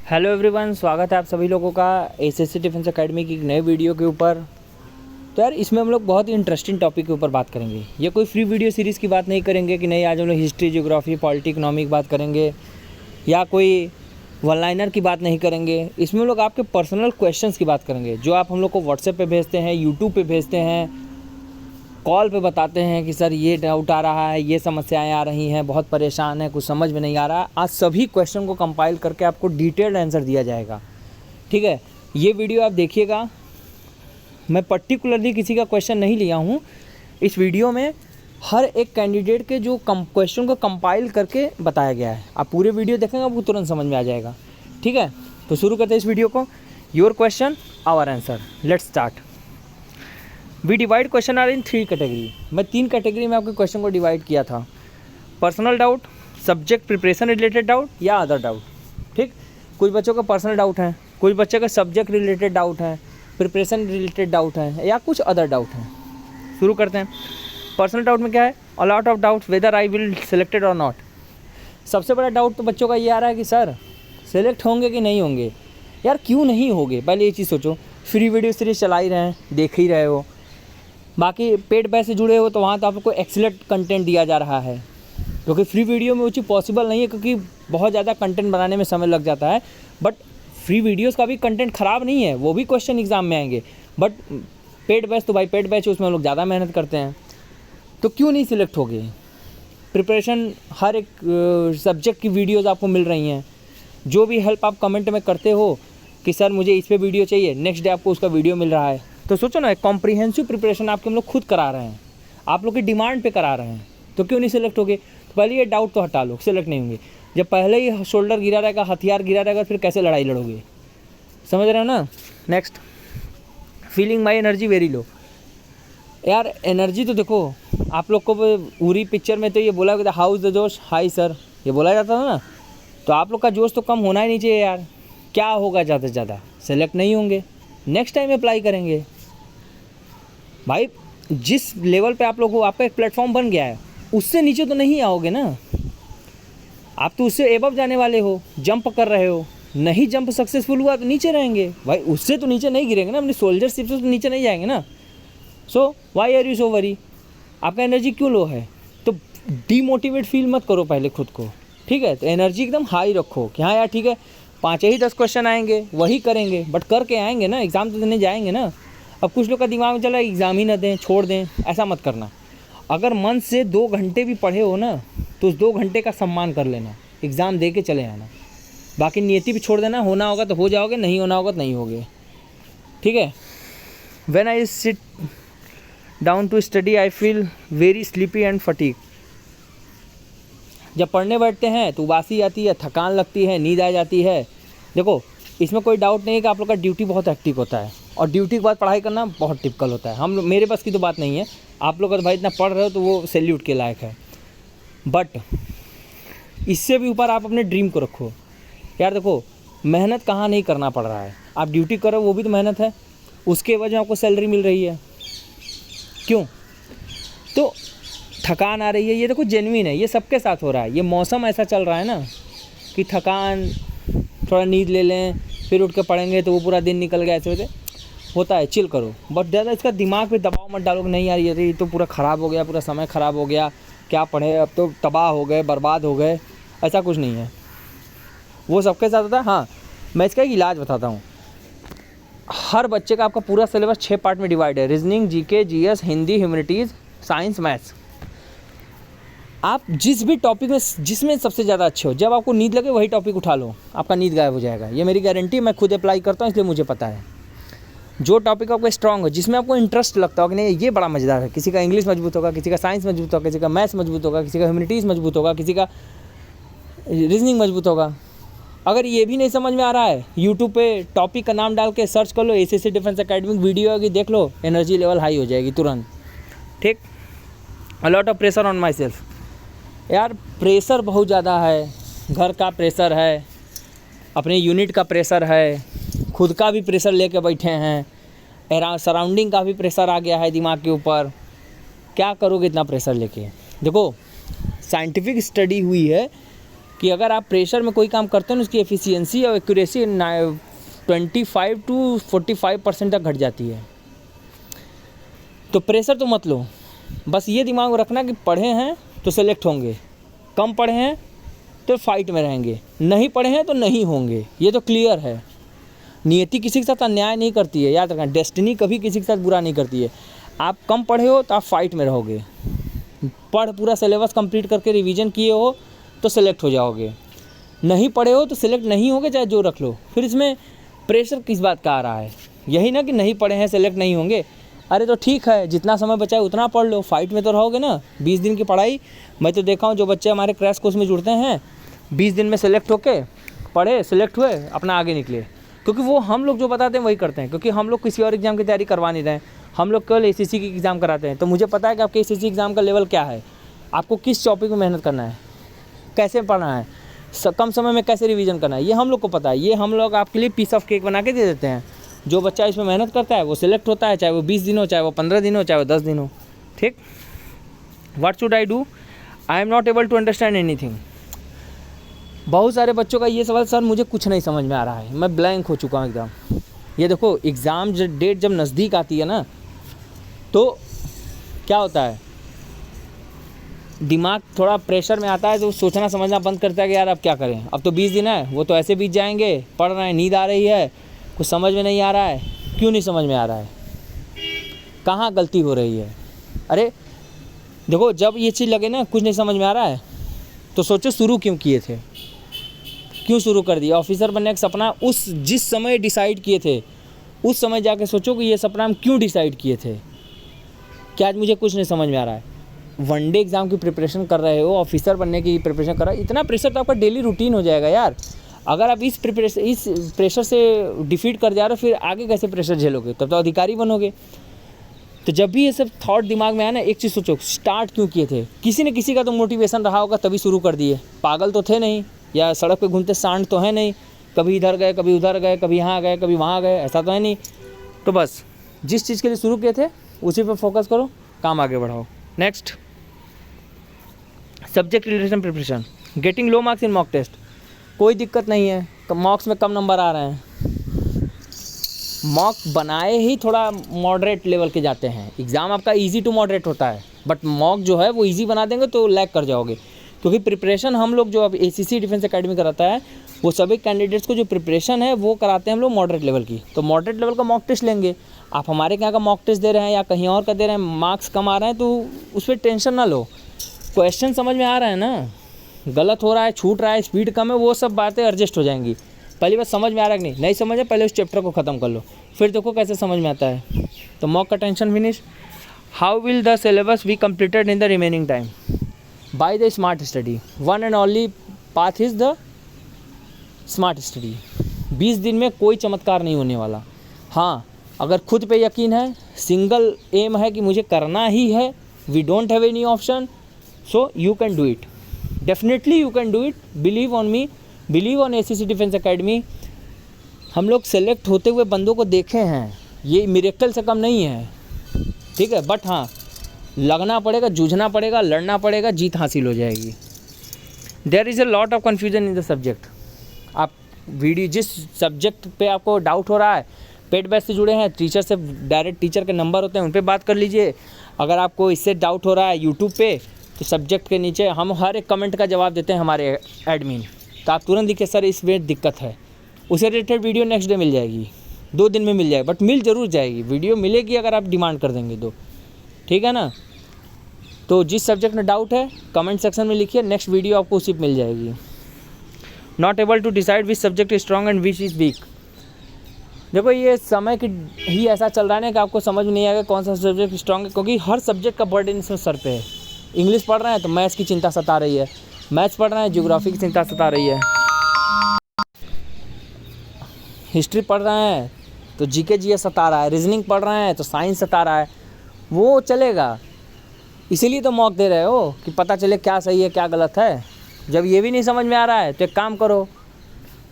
Hello everyone, स्वागत है आप सभी लोगों का एसएससी डिफेंस एकेडमी की एक नए वीडियो के ऊपर। तो यार इसमें हम लोग बहुत ही इंटरेस्टिंग टॉपिक के ऊपर बात करेंगे। ये कोई फ्री वीडियो सीरीज़ की बात नहीं करेंगे कि नहीं आज हम लोग हिस्ट्री, ज्योग्राफी, पॉलिटी, इकोनॉमी की बात करेंगे या कोई वन लाइनर की बात नहीं करेंगे। इसमें हम लोग आपके पर्सनल क्वेश्चंस की बात करेंगे जो आप हम लोग को व्हाट्सएप पे भेजते हैं, यूट्यूब पे भेजते हैं, कॉल पे बताते हैं कि सर ये डाउट आ रहा है, ये समस्याएं आ रही हैं, बहुत परेशान है, कुछ समझ में नहीं आ रहा। आज सभी क्वेश्चन को कंपाइल करके आपको डिटेल्ड आंसर दिया जाएगा। ठीक है, ये वीडियो आप देखिएगा। मैं पर्टिकुलरली किसी का क्वेश्चन नहीं लिया हूँ। इस वीडियो में हर एक कैंडिडेट के जो क्वेश्चन को कंपाइल करके बताया गया है। आप पूरे वीडियो देखेंगे आपको तुरंत समझ में आ जाएगा। ठीक है, तो शुरू करते हैं इस वीडियो को। Your question our answer, let's start. We divide question are in 3 category. मैं 3 कैटेगरी में आपके क्वेश्चन को डिवाइड किया था। Personal doubt, subject preparation related doubt या अदर डाउट। ठीक, कुछ बच्चों का पर्सनल डाउट है, कुछ बच्चों का सब्जेक्ट रिलेटेड डाउट है, प्रिपरेशन रिलेटेड डाउट है या कुछ अदर डाउट है। शुरू करते हैं। पर्सनल डाउट में क्या है? अ lot of doubt whether I will selected और नॉट। सबसे बड़ा डाउट तो बच्चों का ये आ रहा है कि सर सेलेक्ट होंगे कि नहीं होंगे। यार क्यों नहीं होंगे, पहले ये चीज़ सोचो। फ्री वीडियो सीरीज चला ही रहे हैं, देख ही रहे हो। बाकी पेड बैच से जुड़े हो तो वहाँ तो आपको एक्सीलेंट कंटेंट दिया जा रहा है, क्योंकि फ्री वीडियो में वो चीज़ पॉसिबल नहीं है, क्योंकि बहुत ज़्यादा कंटेंट बनाने में समय लग जाता है। बट फ्री वीडियोस का भी कंटेंट ख़राब नहीं है, वो भी क्वेश्चन एग्जाम में आएंगे। बट पेड बैच तो भाई पेड बैच उसमें हम लोग ज़्यादा मेहनत करते हैं, तो क्यों नहीं सिलेक्ट होगे। प्रिपरेशन हर एक सब्जेक्ट की वीडियोज़ आपको मिल रही हैं। जो भी हेल्प आप कमेंट में करते हो कि सर मुझे इस पर वीडियो चाहिए, नेक्स्ट डे आपको उसका वीडियो मिल रहा है। तो सोचो ना, कॉम्प्रिहेंसिव प्रिपरेशन आपके हम लोग खुद करा रहे हैं, आप लोग की डिमांड पे करा रहे हैं, तो क्यों नहीं सिलेक्ट होगे। तो पहले ये डाउट तो हटा लो, सिलेक्ट नहीं होंगे। जब पहले ही शोल्डर गिरा रहेगा, हथियार गिरा रहेगा, फिर कैसे लड़ाई लड़ोगे। समझ रहे हो ना। Next, feeling my energy very low. यार एनर्जी तो देखो, आप लोग को पूरी पिक्चर में तो ये बोला कि हाउ इज़ द जोश, हाई सर, ये बोला जाता था ना। तो आप लोग का जोश तो कम होना ही नहीं चाहिए यार। क्या होगा ज़्यादा से ज़्यादा, सेलेक्ट नहीं होंगे, नेक्स्ट टाइम अप्लाई करेंगे। भाई जिस लेवल पे आप लोग हो, आपका एक प्लेटफॉर्म बन गया है, उससे नीचे तो नहीं आओगे ना। आप तो उससे एबव जाने वाले हो, जंप कर रहे हो। नहीं जंप सक्सेसफुल हुआ तो नीचे रहेंगे भाई, उससे तो नीचे नहीं गिरेंगे ना, अपनी सोल्जरशिप से तो नीचे नहीं जाएंगे ना। So why are you so worry. आपका एनर्जी क्यों लो है, तो डीमोटिवेट फील मत करो पहले खुद को। ठीक है, तो एनर्जी एकदम हाई रखो कि हाँ यार ठीक है, 5 ही 10 क्वेश्चन आएंगे वही करेंगे, बट करके आएंगे ना, एग्ज़ाम तो देने जाएंगे ना। अब कुछ लोग का दिमाग में चला एग्ज़ाम ही ना दें, छोड़ दें, ऐसा मत करना। अगर मन से 2 घंटे भी पढ़े हो ना, तो उस 2 घंटे का सम्मान कर लेना, एग्ज़ाम दे के चले आना। बाकी नियति भी छोड़ देना, होना होगा तो हो जाओगे, नहीं होना होगा तो नहीं होगे। ठीक है। When I sit down to study I feel very sleepy and fatigue. जब पढ़ने बैठते हैं तो उबासी आती है, थकान लगती है, नींद आ जाती है। देखो इसमें कोई डाउट नहीं है कि आप लोग का ड्यूटी बहुत हेक्टिक होता है, और ड्यूटी के बाद पढ़ाई करना बहुत टिपिकल होता है। मेरे बस की तो बात नहीं है। आप लोग अगर भाई इतना पढ़ रहे हो तो वो सैल्यूट के लायक है। बट इससे भी ऊपर आप अपने ड्रीम को रखो। यार देखो, मेहनत कहाँ नहीं करना पड़ रहा है। आप ड्यूटी करो वो भी तो मेहनत है, उसके वजह आपको सैलरी मिल रही है। क्यों? तो थकान आ रही है, ये देखो जेन्युइन है, ये सबके साथ हो रहा है। ये मौसम ऐसा चल रहा है ना कि थकान, थोड़ा नींद ले लें, फिर उठ के पढ़ेंगे तो वो पूरा दिन निकल गया, ऐसे वैसे होता है। चिल करो, बट ज़्यादा इसका दिमाग पे दबाव मत डालो कि नहीं यार ये तो पूरा ख़राब हो गया, पूरा समय ख़राब हो गया, क्या पढ़े, अब तो तबाह हो गए, बर्बाद हो गए। ऐसा कुछ नहीं है, वो सबके साथ होता है। हाँ, मैं इसका एक इलाज बताता हूँ। हर बच्चे का आपका पूरा सिलेबस 6 पार्ट में डिवाइड है। Reasoning, GK, GS, Hindi, humanities, science, maths. आप जिस भी टॉपिक में जिसमें सबसे ज़्यादा अच्छे हो, जब आपको नींद लगे वही टॉपिक उठा लो, आपका नींद गायब हो जाएगा। ये मेरी गारंटी, मैं खुद अप्लाई करता हूँ इसलिए मुझे पता है। जो टॉपिक आपको स्ट्रांग हो, जिसमें आपको इंटरेस्ट लगता हो कि नहीं ये बड़ा मज़ेदार है, किसी का इंग्लिश मजबूत होगा, किसी का साइंस मजबूत होगा, किसी का मैथ्स मजबूत होगा, किसी का ह्यूमैनिटीज़ मजबूत होगा, किसी का रीजनिंग मजबूत होगा। अगर ये भी नहीं समझ में आ रहा है, यूट्यूब पे टॉपिक का नाम डाल के सर्च कर लो, एसएससी डिफेंस एकेडमी वीडियो होगी, देख लो, एनर्जी लेवल हाई हो जाएगी तुरंत। ठीक। अ lot of pressure on my self. यार प्रेशर बहुत ज़्यादा है, घर का प्रेशर है, अपने यूनिट का प्रेशर है, खुद का भी प्रेशर लेके बैठे हैं, सराउंडिंग का भी प्रेशर आ गया है दिमाग के ऊपर। क्या करोगे इतना प्रेशर लेके। देखो साइंटिफिक स्टडी हुई है कि अगर आप प्रेशर में कोई काम करते हो ना, उसकी एफिशिएंसी और एक्यूरेसी 25 to 45% तक घट जाती है। तो प्रेशर तो मत लो, बस ये दिमाग में रखना कि पढ़े हैं तो सेलेक्ट होंगे, कम पढ़े हैं तो फाइट में रहेंगे, नहीं पढ़े हैं तो नहीं होंगे। ये तो क्लियर है। नियति किसी के साथ अन्याय नहीं करती है, याद रखना। डेस्टिनी कभी किसी के साथ बुरा नहीं करती है। आप कम पढ़े हो तो आप फाइट में रहोगे, पढ़ पूरा सिलेबस कंप्लीट करके रिवीजन किए हो तो सेलेक्ट हो जाओगे, नहीं पढ़े हो तो सेलेक्ट नहीं होगे, चाहे जो रख लो। फिर इसमें प्रेशर किस बात का आ रहा है? यही ना कि नहीं पढ़े हैं सेलेक्ट नहीं होंगे। अरे तो ठीक है, जितना समय बचा है उतना पढ़ लो, फाइट में तो रहोगे ना। 20 दिन की पढ़ाई मैं तो देखा हूँ, जो बच्चे हमारे क्रैश कोर्स में जुड़ते हैं 20 दिन में सेलेक्ट होके पढ़े, सेलेक्ट हुए, अपना आगे निकले। क्योंकि वो हम लोग जो बताते हैं वही करते हैं, क्योंकि हम लोग किसी और एग्ज़ाम की तैयारी करवा नहीं रहे हैं, हम लोग केवल ACC की एग्ज़ाम कराते हैं। तो मुझे पता है कि आपके ACC एग्ज़ाम का लेवल क्या है, आपको किस टॉपिक में मेहनत करना है, कैसे पढ़ना है, कम समय में कैसे रिवीजन करना है, ये हम लोग को पता है। ये हम लोग आपके लिए पीस ऑफ केक बना के दे देते हैं। जो बच्चा इसमें मेहनत करता है वो सिलेक्ट होता है, चाहे वो 20 दिन हो, चाहे वो 15 दिन हो, चाहे वो 10 दिन हो। ठीक। What should I do? I am not able to understand anything. बहुत सारे बच्चों का ये सवाल, सर मुझे कुछ नहीं समझ में आ रहा है, मैं ब्लैंक हो चुका हूँ एकदम। ये देखो, एग्ज़ाम डेट जब नज़दीक आती है ना, तो क्या होता है, दिमाग थोड़ा प्रेशर में आता है, तो सोचना समझना बंद करता है कि यार अब क्या करें, अब तो 20 दिन है, वो तो ऐसे बीत जाएंगे, पढ़ रहे हैं, नींद आ रही है, कुछ समझ में नहीं आ रहा है। क्यों नहीं समझ में आ रहा है? कहाँ गलती हो रही है? अरे देखो, जब ये चीज़ लगे ना कुछ नहीं समझ में आ रहा है, तो सोचो शुरू क्यों किए थे, क्यों शुरू कर दिया? ऑफिसर बनने का सपना उस जिस समय डिसाइड किए थे, उस समय जाके सोचो कि ये सपना हम क्यों डिसाइड किए थे। क्या आज मुझे कुछ नहीं समझ में आ रहा है? वनडे एग्ज़ाम की प्रिपरेशन कर रहे हो, ऑफिसर बनने की प्रिपरेशन कर रहे हो, इतना प्रेशर तो आपका डेली रूटीन हो जाएगा यार। अगर आप इस प्रेशर से डिफीट कर जा रहे हो, फिर आगे कैसे प्रेशर झेलोगे? तब तो अधिकारी बनोगे। तो जब भी ये सब थॉट दिमाग में आया ना, एक चीज़ सोचो, स्टार्ट क्यों किए थे? किसी न किसी का तो मोटिवेशन रहा होगा, तभी शुरू कर दिए। पागल तो थे नहीं, या सड़क पे घूमते सांड तो है नहीं, कभी इधर गए, कभी उधर गए, कभी यहाँ गए, कभी वहाँ गए, ऐसा तो है नहीं। तो बस जिस चीज़ के लिए शुरू किए थे उसी पर फोकस करो, काम आगे बढ़ाओ। Next, subject relation preparation. Getting low marks in mock test. कोई दिक्कत नहीं है, मॉक्स में कम नंबर आ रहे हैं, मॉक बनाए ही थोड़ा मॉडरेट लेवल के जाते हैं। एग्ज़ाम आपका इजी टू मॉडरेट होता है, बट मॉक जो है वो इजी बना देंगे तो लैग कर जाओगे। क्योंकि प्रिपरेशन हम लोग जो अब ACC डिफेंस एकेडमी कराता है, वो सभी कैंडिडेट्स को जो प्रिपरेशन है वो कराते हैं हम लोग मॉडरेट लेवल की। तो मॉडरेट लेवल का मॉक टेस्ट लेंगे। आप हमारे यहाँ का मॉक टेस्ट दे रहे हैं या कहीं और का दे रहे हैं, मार्क्स कम आ रहे हैं, तो उस पर टेंशन ना लो। क्वेश्चन समझ में आ रहा है ना, गलत हो रहा है, छूट रहा है, स्पीड कम है, वो सब बातें एडजस्ट हो जाएंगी। पहली बात समझ में आ रहा है कि नहीं समझ है, पहले उस चैप्टर को ख़त्म कर लो, फिर देखो कैसे समझ में आता है। तो मॉक का tension finish. How will the syllabus be completed in the remaining time? By the smart study. One and only path is the smart study. 20 दिन में कोई चमत्कार नहीं होने वाला। हाँ, अगर खुद पे यकीन है, सिंगल एम है कि मुझे करना ही है, we don't have any option, so you can do it, definitely you can do it. Believe on me, believe on ACC defence academy. हम लोग सेलेक्ट होते हुए बंदों को देखे हैं, ये मिरेकल से कम नहीं है, ठीक है। बट हाँ, लगना पड़ेगा, जूझना पड़ेगा, लड़ना पड़ेगा, जीत हासिल हो जाएगी। There is a lot of confusion in the subject. आप वीडियो जिस सब्जेक्ट पे आपको डाउट हो रहा है, पेड बैच से जुड़े हैं, टीचर से डायरेक्ट टीचर के नंबर होते हैं, उन पर बात कर लीजिए। अगर आपको इससे डाउट हो रहा है यूट्यूब पे, तो सब्जेक्ट के नीचे हम हर एक कमेंट का जवाब देते हैं हमारे एडमिन। तो आप तुरंत लिखिए सर इस में दिक्कत है, उसे related video next day meal जाएगी, 2 दिन में मिल जाएगी, बट मिल ज़रूर जाएगी, वीडियो मिलेगी अगर आप डिमांड कर देंगे तो, ठीक है ना। तो जिस सब्जेक्ट में डाउट है कमेंट सेक्शन में लिखिए, नेक्स्ट वीडियो आपको उसी पर मिल जाएगी। Not able to decide which subject is strong and which is weak. देखो, ये समय की ही ऐसा चल रहा है ना कि आपको समझ नहीं आएगा कौन सा सब्जेक्ट स्ट्रॉन्ग है, क्योंकि हर सब्जेक्ट का बर्डन इसमें सर पे है। इंग्लिश पढ़ रहे हैं तो मैथ्स की चिंता सता रही है, मैथ्स पढ़ रहे हैं ज्योग्राफी की चिंता सता रही है, हिस्ट्री पढ़ रहे हैं तो GK GS सता रहा है, रीजनिंग पढ़ रहे हैं तो साइंस सता रहा है। वो चलेगा, इसीलिए तो मॉक दे रहे हो कि पता चले क्या सही है क्या गलत है। जब ये भी नहीं समझ में आ रहा है तो एक काम करो,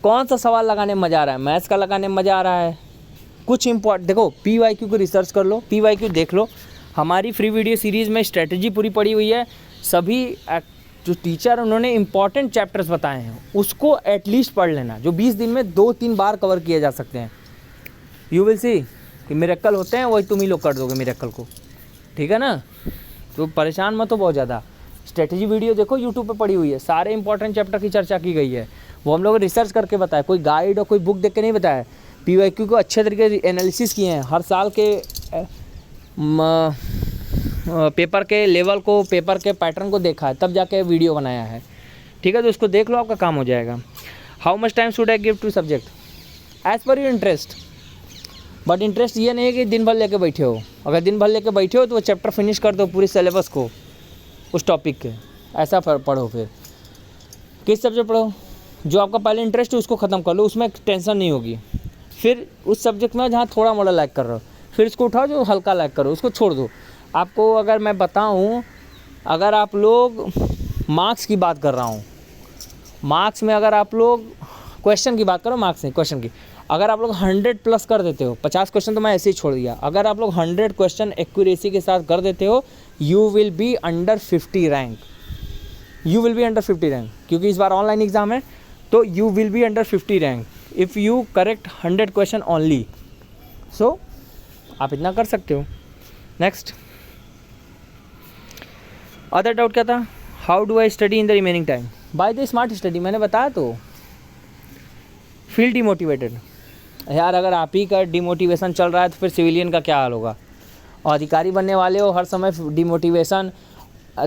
कौन सा सवाल लगाने में मज़ा आ रहा है? मैथ्स का लगाने में मज़ा आ रहा है? कुछ देखो, PYQ को रिसर्च कर लो, PYQ देख लो। हमारी फ्री वीडियो सीरीज़ में स्ट्रेटजी पूरी पड़ी हुई है, सभी जो टीचर उन्होंने इंपॉर्टेंट चैप्टर्स बताए हैं उसको एटलीस्ट पढ़ लेना, जो 20 दिन में 2-3 बार कवर किए जा सकते हैं। यू विल सी कि मिरेकल होते हैं, वही तुम ही लोग कर दोगे मिरेकल को, ठीक है ना। तो परेशान मत हो बहुत ज़्यादा। स्ट्रेटजी वीडियो देखो यूट्यूब पे पड़ी हुई है, सारे इंपॉर्टेंट चैप्टर की चर्चा की गई है, वो हम लोग रिसर्च करके बताया, कोई गाइड और कोई बुक देख के नहीं बताया। PYQ को अच्छे तरीके से एनालिसिस किए हैं, हर साल के पेपर के लेवल को, पेपर के पैटर्न को देखा है, तब जाके वीडियो बनाया है, ठीक है। तो उसको देख लो, आपका काम हो जाएगा। How much time should I give to subject? As per your interest, but interest ये नहीं है कि दिन भर लेके बैठे हो। अगर दिन भर लेके बैठे हो तो वो चैप्टर फिनिश कर दो, पूरी सिलेबस को उस टॉपिक के, ऐसा पढ़ो। फिर किस सब्जेक्ट पढ़ो? जो आपका पहले इंटरेस्ट है उसको ख़त्म कर लो, उसमें टेंशन नहीं होगी। फिर उस सब्जेक्ट में जहाँ थोड़ा मोड़ा लाइक कर रहे हो, फिर इसको उठाओ, जो हल्का लाइक करो उसको छोड़ दो। आपको अगर मैं बताऊँ, अगर आप लोग मार्क्स की बात कर रहा हूँ, मार्क्स में अगर आप लोग क्वेश्चन की बात करो, मार्क्स नहीं क्वेश्चन की, अगर आप लोग 100+ कर देते हो, 50 क्वेश्चन तो मैं ऐसे ही छोड़ दिया, अगर आप लोग 100 क्वेश्चन एक्यूरेसी के साथ कर देते हो, you will be under 50 rank. You will be under 50 rank, क्योंकि इस बार ऑनलाइन एग्जाम है, तो you will be under 50 rank if you correct 100 question only. So आप इतना कर सकते हो। नेक्स्ट, अदर डाउट क्या था? How do I study in the remaining time? By the smart study, मैंने बताया तो। फील डिमोटिवेटेड, यार अगर आप ही का डिमोटिवेशन चल रहा है तो फिर सिविलियन का क्या हाल होगा। और अधिकारी बनने वाले हो, हर समय डिमोटिवेशन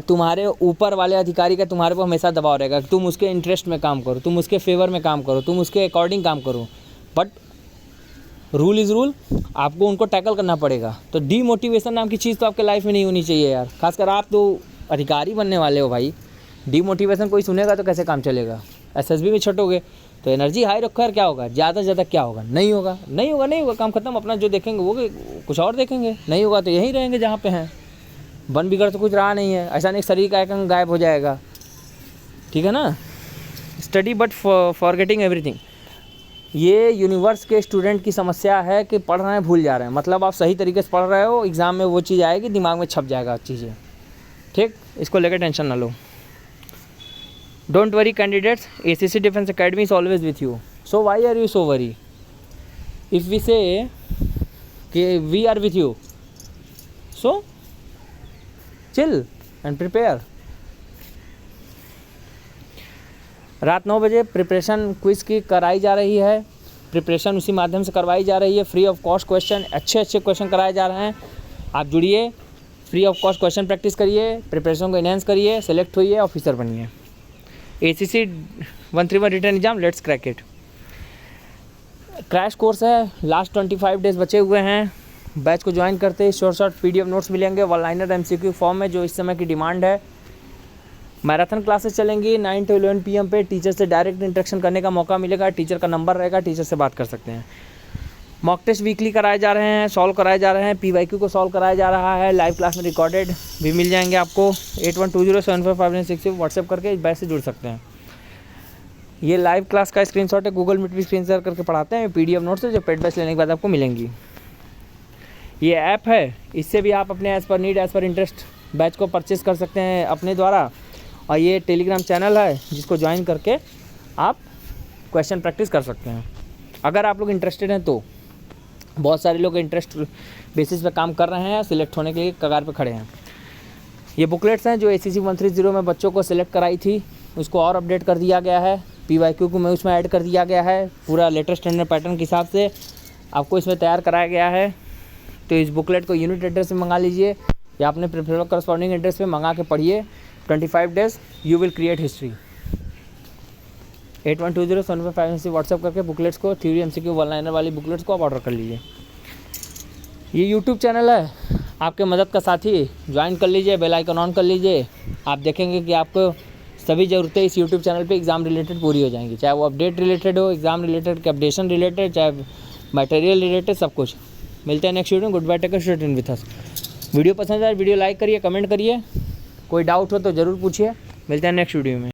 तुम्हारे ऊपर वाले अधिकारी का तुम्हारे पर हमेशा दबाव रहेगा कि तुम उसके इंटरेस्ट में काम करो, तुम उसके फेवर में काम करो, तुम उसके अकॉर्डिंग काम करो। बट रूल इज़ रूल, आपको उनको टैकल करना पड़ेगा। तो डीमोटिवेशन नाम की चीज़ तो आपके लाइफ में नहीं होनी चाहिए यार, खासकर आप तो अधिकारी बनने वाले हो भाई। डीमोटिवेशन कोई सुनेगा तो कैसे काम चलेगा। SSB में छटोगे तो एनर्जी हाई रखो यार, क्या होगा? ज़्यादा से ज़्यादा क्या होगा? नहीं होगा, नहीं होगा, नहीं होगा, काम खत्म। अपना जो देखेंगे वो कुछ और देखेंगे, नहीं होगा तो यहीं रहेंगे जहाँ पे हैं। बन बिगड़ तो कुछ रहा नहीं है, ऐसा नहीं शरीर का एक अंग गायब हो जाएगा, ठीक है ना। स्टडी बट फॉरगेटिंग एवरीथिंग, ये यूनिवर्स के स्टूडेंट की समस्या है कि पढ़ रहे हैं भूल जा रहे हैं। मतलब आप सही तरीके से पढ़ रहे हो, एग्ज़ाम में वो चीज़ आएगी, दिमाग में छप जाएगा चीज़ें, ठीक। इसको लेकर टेंशन ना लो। Don't worry candidates, ACC defence academy is always with you. So why are you so worry? If we say कि we are with you, so chill and prepare. रात 9 बजे प्रिपरेशन क्विज़ की कराई जा रही है, प्रिपरेशन उसी माध्यम से करवाई जा रही है। फ्री ऑफ कॉस्ट क्वेश्चन, अच्छे क्वेश्चन कराए जा रहे हैं। आप जुड़िए, free of cost question practice करिए, प्रिपरेशन को एनहेंस करिए, सेलेक्ट होइए, ऑफिसर बनिए। ACC 131 return exam, let's crack it. Crash course है, लास्ट 25 डेज बचे हुए हैं। बैच को ज्वाइन करते ही शॉर्ट PDF नोट्स मिलेंगे, वन लाइनर MCQ फॉर्म में, जो इस समय की डिमांड है। मैराथन क्लासेस चलेंगी 9 to 11 PM पे। टीचर से डायरेक्ट इंटरेक्शन करने का मौका मिलेगा, टीचर का नंबर रहेगा, टीचर से बात कर सकते हैं। मॉक टेस्ट वीकली कराए जा रहे हैं, सॉल्व कराए जा रहे हैं, PYQ को सॉल्व कराया जा रहा है। लाइव क्लास में रिकॉर्डेड भी मिल जाएंगे आपको। 8120755966 व्हाट्सएप करके इस बैच से जुड़ सकते हैं। ये लाइव क्लास का स्क्रीनशॉट है, गूगल मीट भी स्क्रीन शेयर करके पढ़ाते हैं। PDF नोट्स है जो पेड बैच लेने के बाद आपको मिलेंगी। ये ऐप है, इससे भी आप अपने as per need, as per interest batch को परचेस कर सकते हैं अपने द्वारा। और ये टेलीग्राम चैनल है जिसको ज्वाइन करके आप क्वेश्चन प्रैक्टिस कर सकते हैं, अगर आप लोग इंटरेस्टेड हैं तो। बहुत सारे लोग इंटरेस्ट बेसिस पे काम कर रहे हैं, सिलेक्ट होने के लिए कगार पे खड़े हैं। ये बुकलेट्स हैं जो ACC 130 में बच्चों को सिलेक्ट कराई थी, उसको और अपडेट कर दिया गया है। PYQ को मैं उसमें ऐड कर दिया गया है, पूरा लेटेस्ट स्टैंडर्ड पैटर्न के हिसाब से आपको इसमें तैयार कराया गया है। तो इस बुकलेट को यूनिट एड्रेस से मंगा लीजिए या अपने प्रेफरेबल करस्पॉन्डिंग एड्रेस पे मंगा के पढ़िए। 25 days you will create history. 81207559 WhatsApp करके बुकलेट्स को, थ्योरी MCQ वन लाइनर वाली बुकलेट्स को आप ऑर्डर कर लीजिए। ये यूट्यूब चैनल है, आपके मदद का साथी, ज्वाइन कर लीजिए, बेल आइकन ऑन कर लीजिए। आप देखेंगे कि आपको सभी ज़रूरतें इस यूट्यूब चैनल पे एग्ज़ाम रिलेटेड पूरी हो जाएंगी, चाहे वो अपडेट रिलेटेड हो, एग्ज़ाम रिलेटेड, अपडेशन रिलेटेड, चाहे मटेरियल रिलेटेड, सब कुछ। मिलते हैं नेक्स्ट वीडियो में। Goodbye, take care, in with us. Video पसंद आए वीडियो लाइक करिए, कमेंट करिए, कोई डाउट हो तो ज़रूर पूछिए। मिलते हैं नेक्स्ट वीडियो में।